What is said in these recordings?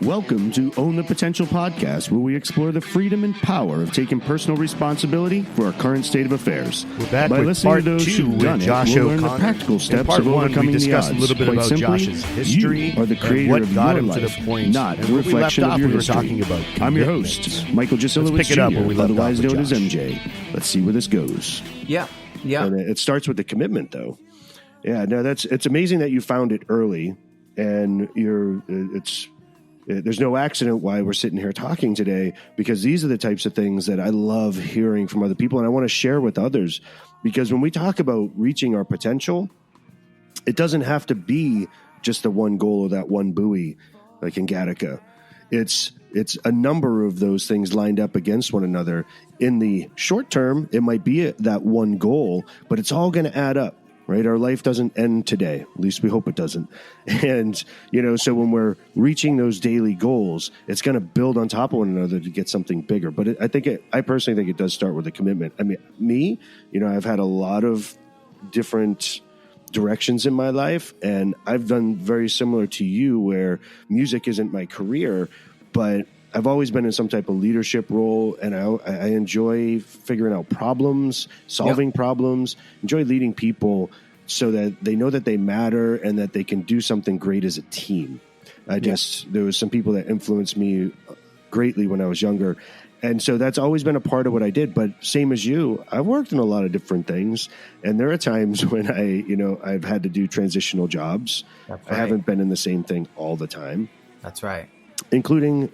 Welcome to Own the Potential podcast, where we explore the freedom and power of taking personal responsibility for our current state of affairs. We're back By with listening part to those two who've done with it, Josh we'll learn the O'Connor. practical In steps part of one, overcoming we the discussed odds. a little bit Quite about simply, Josh's history you are the and creator what of got your him to life, the point not a and where we reflection left of off, your we were history. talking about I'm your commitment. host, Michael Jasilowicz Let's pick it up where we Jr., left off otherwise with known as Josh. MJ. Let's see where this goes. Yeah. And it starts with the commitment, though. Yeah, no, it's amazing that you found it early, and there's no accident why we're sitting here talking today, because these are the types of things that I love hearing from other people, and I want to share with others. Because when we talk about reaching our potential, it doesn't have to be just the one goal or that one buoy, like in Gattaca. It's a number of those things lined up against one another. In the short term, it might be that one goal, but it's all going to add up. Right? Our life doesn't end today. At least we hope it doesn't. And, so when we're reaching those daily goals, it's going to build on top of one another to get something bigger. But I personally think it does start with a commitment. I mean, I've had a lot of different directions in my life, and I've done very similar to you, where music isn't my career, but I've always been in some type of leadership role, and I enjoy figuring out problems, solving problems, enjoy leading people so that they know that they matter and that they can do something great as a team. There was some people that influenced me greatly when I was younger. And so that's always been a part of what I did. But same as you, I've worked in a lot of different things. And there are times when I've had to do transitional jobs. That's right. I haven't been in the same thing all the time. That's right. Including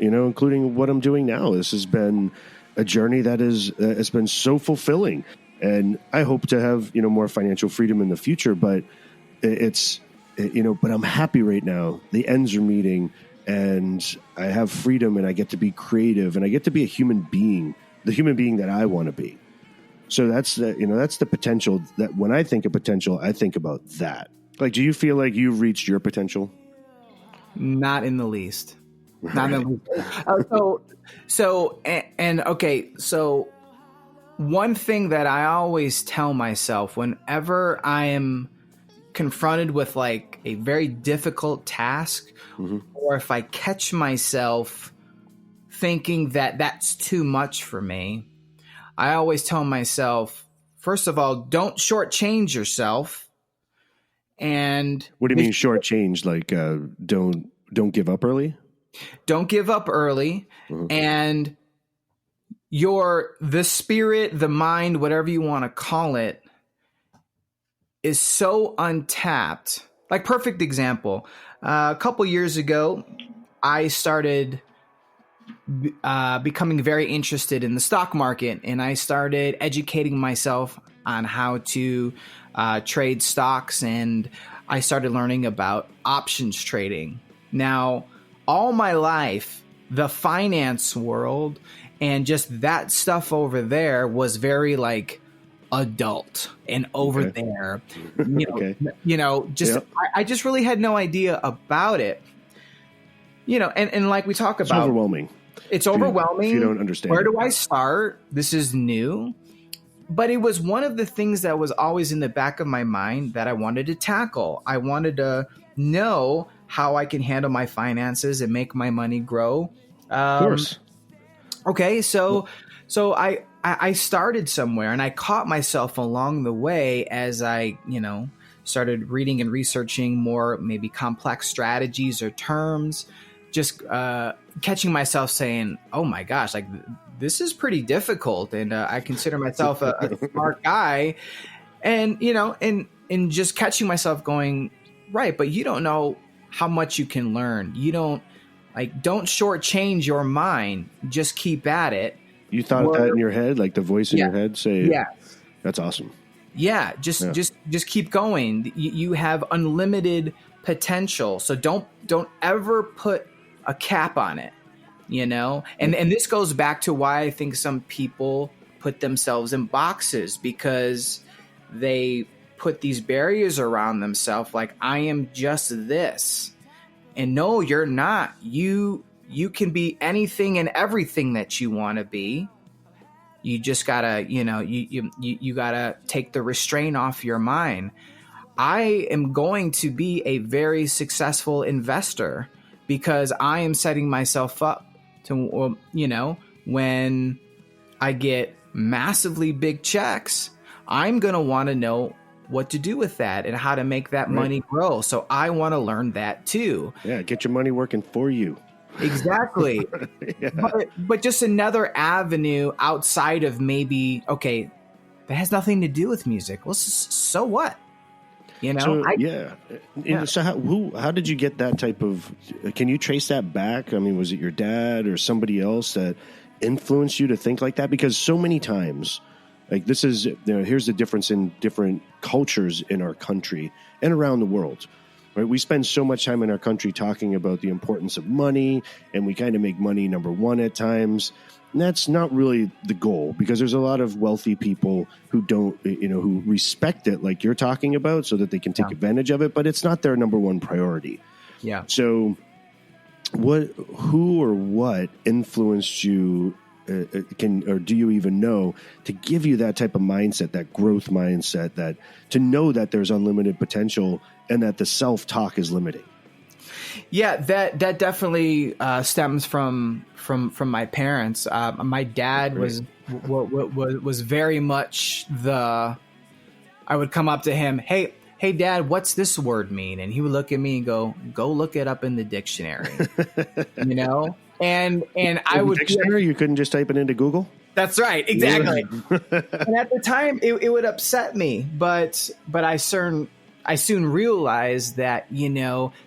what I'm doing now. This has been a journey that has been so fulfilling, and I hope to have more financial freedom in the future. But but I'm happy right now. The ends are meeting, and I have freedom, and I get to be creative, and I get to be a human being, the human being that I want to be. So that's the potential. That when I think of potential, I think about that. Like, do you feel like you've reached your potential? Not in the least. Right. So one thing that I always tell myself whenever I am confronted with like a very difficult task, or if I catch myself thinking that that's too much for me, I always tell myself, first of all, don't shortchange yourself. And what do you mean shortchange? Like, don't give up early? Don't give up early. And the spirit, the mind, whatever you want to call it, is so untapped. Like, perfect example. A couple years ago, I started becoming very interested in the stock market, and I started educating myself on how to trade stocks, and I started learning about options trading. Now, all my life, the finance world and just that stuff over there was very like adult and over there. I just really had no idea about it. And like we talk about, it's overwhelming. It's overwhelming. If you don't understand. Where do I start? This is new. But it was one of the things that was always in the back of my mind that I wanted to tackle. I wanted to know how I can handle my finances and make my money grow. Of course. Okay, so I started somewhere, and I caught myself along the way as I, started reading and researching more maybe complex strategies or terms, just catching myself saying, oh my gosh, like this is pretty difficult. And I consider myself a smart guy, and, and just catching myself going, right, but you don't know how much you can learn. You don't shortchange your mind. Just keep at it. You thought of that in your head, like the voice in your head say, yeah, that's awesome. Yeah. Just keep going. You have unlimited potential. So don't ever put a cap on it, and this goes back to why I think some people put themselves in boxes, because they put these barriers around themselves, like, I am just this. And no, you're not. You can be anything and everything that you want to be. You just gotta, you gotta take the restraint off your mind. I am going to be a very successful investor because I am setting myself up to, when I get massively big checks, I'm going to want to know what to do with that and how to make that money grow. So I want to learn that too. Yeah, get your money working for you. Exactly. Yeah. But just another avenue outside of maybe, okay, that has nothing to do with music. Well, so what? So, So how did you get that type of, can you trace that back? I mean, was it your dad or somebody else that influenced you to think like that? Because so many times, like this is, here's the difference in different cultures in our country and around the world, right? We spend so much time in our country talking about the importance of money, and we kind of make money number one at times. And that's not really the goal, because there's a lot of wealthy people who don't, who respect it like you're talking about so that they can take advantage of it, but it's not their number one priority. Yeah. So who or what influenced you, or do you even know, to give you that type of mindset, that growth mindset, that to know that there's unlimited potential and that the self-talk is limiting? Yeah, that definitely stems from my parents. My dad was very much I would come up to him, hey Dad, what's this word mean? And he would look at me and go look it up in the dictionary. And I would dictionary. You couldn't just type it into Google. That's right, exactly. And at the time, it would upset me, but I soon realized that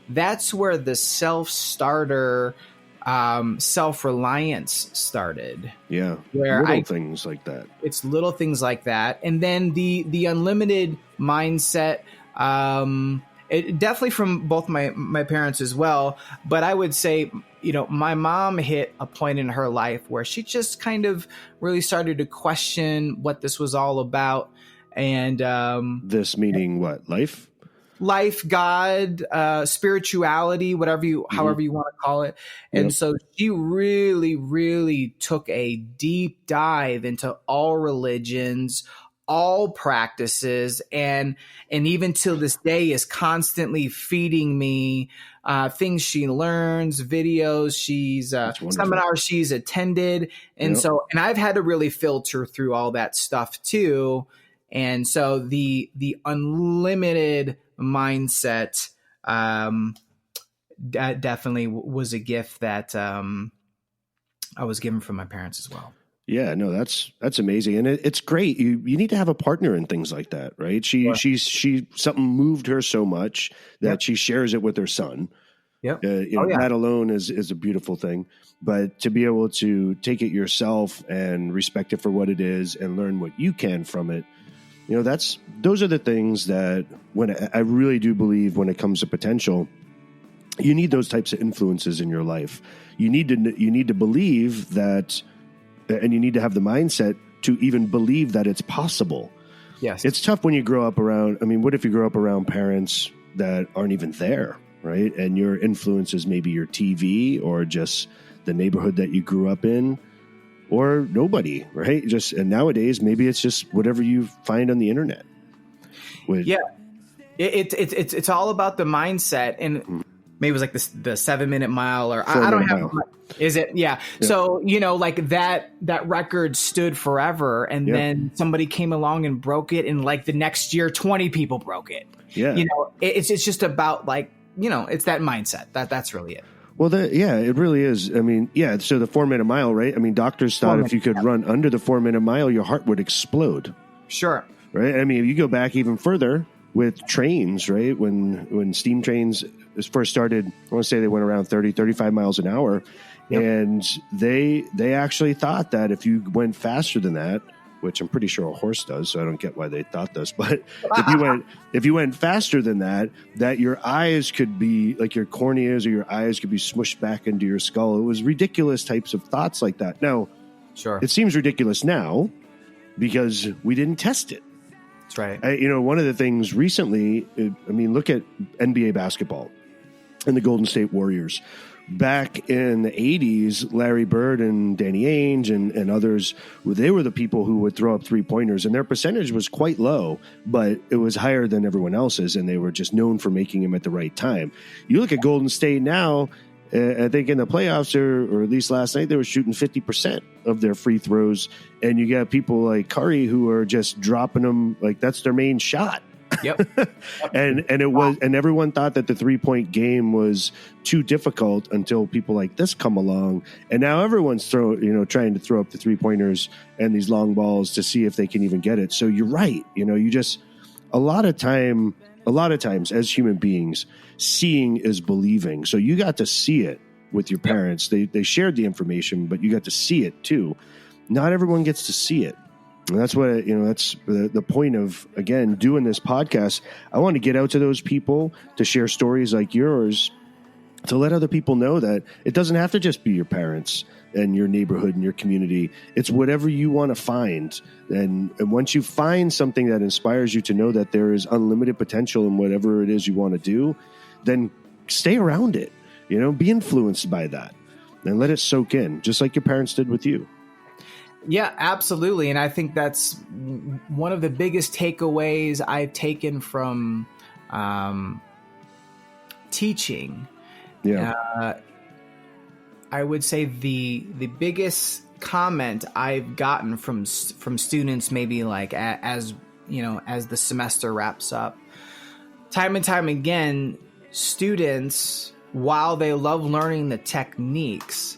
that's where the self-starter, self-reliance started. Yeah, where things like that. It's little things like that, and then the unlimited mindset. It definitely from both my parents as well, but I would say, my mom hit a point in her life where she just kind of really started to question what this was all about. And this meaning what? Life, God, spirituality, however you want to call it. And so she really, really took a deep dive into all religions, all practices, and even till this day is constantly feeding me things she learns, videos seminars she's attended. And so, and I've had to really filter through all that stuff too. And so the unlimited mindset definitely was a gift that I was given from my parents as well. Yeah, no, that's amazing, and it's great. You need to have a partner in things like that, right? She something moved her so much that she shares it with her son. Yeah, that alone is a beautiful thing. But to be able to take it yourself and respect it for what it is and learn what you can from it, those are the things that I really do believe when it comes to potential, you need those types of influences in your life. You need to believe that. And you need to have the mindset to even believe that it's possible. Yes. It's tough when you grow up around, what if you grow up around parents that aren't even there, right? And your influence is maybe your TV or just the neighborhood that you grew up in, or nobody, right? And nowadays, maybe it's just whatever you find on the internet. It's all about the mindset. And maybe it was like the 7-minute mile, or I don't have. Is it? Yeah. So, like that record stood forever, and then somebody came along and broke it, and like the next year, 20 people broke it. Yeah. It's just about it's that mindset. That's really it. Well, it really is. So the 4-minute mile, right? Doctors thought if you could run under the 4-minute mile, your heart would explode. Sure. Right. If you go back even further with trains, right? When steam trains first started, I want to say they went around 30, 35 miles an hour. Yep. And they actually thought that if you went faster than that, which I'm pretty sure a horse does, so I don't get why they thought this, but if you went faster than that your eyes could be like your corneas or your eyes could be smushed back into your skull. It was ridiculous types of thoughts like that. Now, sure, it seems ridiculous now because we didn't test it. That's right. One of the things recently, look at NBA basketball and the Golden State Warriors. Back in the 80s, Larry Bird and Danny Ainge and others, they were the people who would throw up three-pointers, and their percentage was quite low, but it was higher than everyone else's, and they were just known for making them at the right time. You look at Golden State now, I think in the playoffs, or at least last night, they were shooting 50% of their free throws. And you got people like Curry who are just dropping them like that's their main shot. Yep. and everyone thought that the 3-point game was too difficult until people like this come along, and now everyone's trying to throw up the 3-pointers and these long balls to see if they can even get it. So you're right. You just a lot of times as human beings, seeing is believing. So you got to see it with your parents. They shared the information, but you got to see it too. Not everyone gets to see it. And that's what, that's the point of, again, doing this podcast. I want to get out to those people to share stories like yours, to let other people know that it doesn't have to just be your parents and your neighborhood and your community. It's whatever you want to find. And once you find something that inspires you to know that there is unlimited potential in whatever it is you want to do, then stay around it, be influenced by that and let it soak in, just like your parents did with you. Yeah, absolutely. And I think that's one of the biggest takeaways I've taken from teaching. Yeah. I would say the biggest comment I've gotten from students, maybe like as the semester wraps up, time and time again, students, while they love learning the techniques,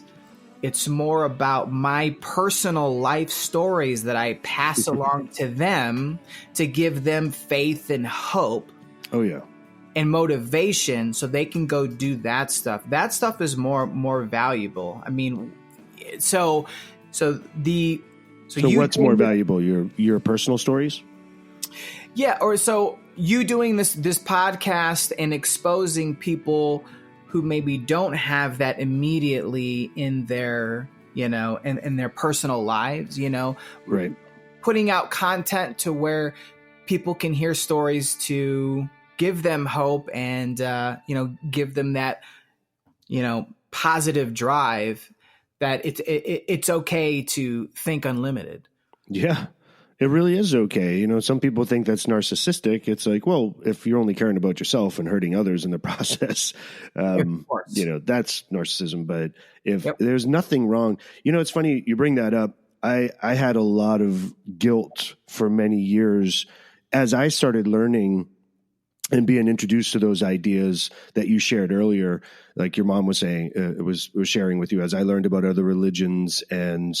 it's more about my personal life stories that I pass along to them to give them faith and hope. Oh, yeah. And motivation so they can go do that stuff. That stuff is more valuable. I mean, so what's more valuable? Your personal stories? Yeah, or so you doing this podcast and exposing people who maybe don't have that immediately in their, in their personal lives, right. Putting out content to where people can hear stories to give them hope and, give them that, positive drive that it's okay to think unlimited. Yeah. It really is okay. Some people think that's narcissistic. It's like, well, if you're only caring about yourself and hurting others in the process, that's narcissism. But if there's nothing wrong, it's funny you bring that up. I had a lot of guilt for many years as I started learning and being introduced to those ideas that you shared earlier, like your mom was saying, was sharing with you, as I learned about other religions and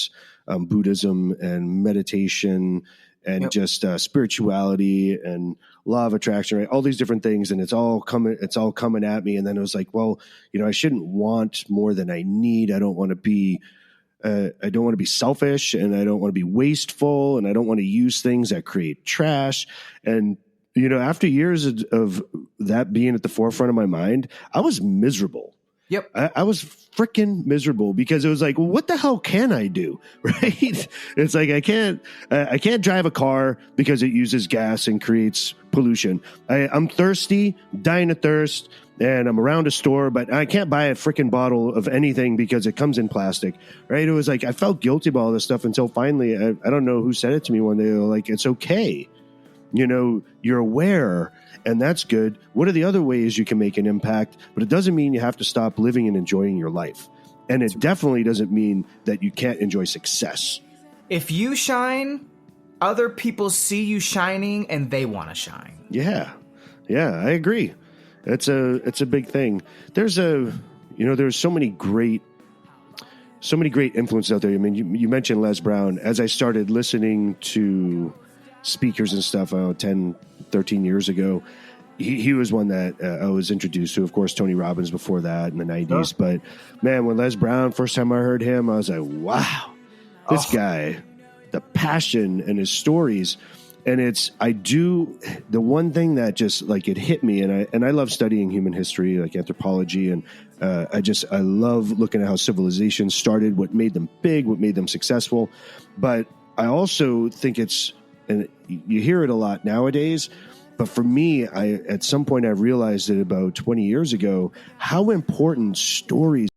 Buddhism and meditation and just spirituality and law of attraction, right? All these different things. And it's all coming at me. And then it was like, well, I shouldn't want more than I need. I don't want to be selfish, and I don't want to be wasteful, and I don't want to use things that create trash. And after years of that being at the forefront of my mind, I was miserable. Yep. I was freaking miserable because it was like, well, what the hell can I do? Right. It's like, I can't drive a car because it uses gas and creates pollution. I'm thirsty, dying of thirst, and I'm around a store, but I can't buy a freaking bottle of anything because it comes in plastic. Right. It was like, I felt guilty about all this stuff until finally, I don't know who said it to me one day. They were like, it's okay. You're aware, and that's good. What are the other ways you can make an impact? But it doesn't mean you have to stop living and enjoying your life. And it definitely doesn't mean that you can't enjoy success. If you shine, other people see you shining and they want to shine. Yeah. Yeah, I agree. It's a big thing. There's so many great influences out there. I mean, you mentioned Les Brown. As I started listening to speakers and stuff 10, 13 years ago, he was one that I was introduced to. Of course, Tony Robbins before that in the 90s. Huh. But, man, when Les Brown, first time I heard him, I was like, wow, this guy, the passion and his stories. And the one thing that just like it hit me, and I love studying human history, like anthropology, and I love looking at how civilizations started, what made them big, what made them successful. But I also think and you hear it a lot nowadays, but for me, at some point I realized that about 20 years ago, how important stories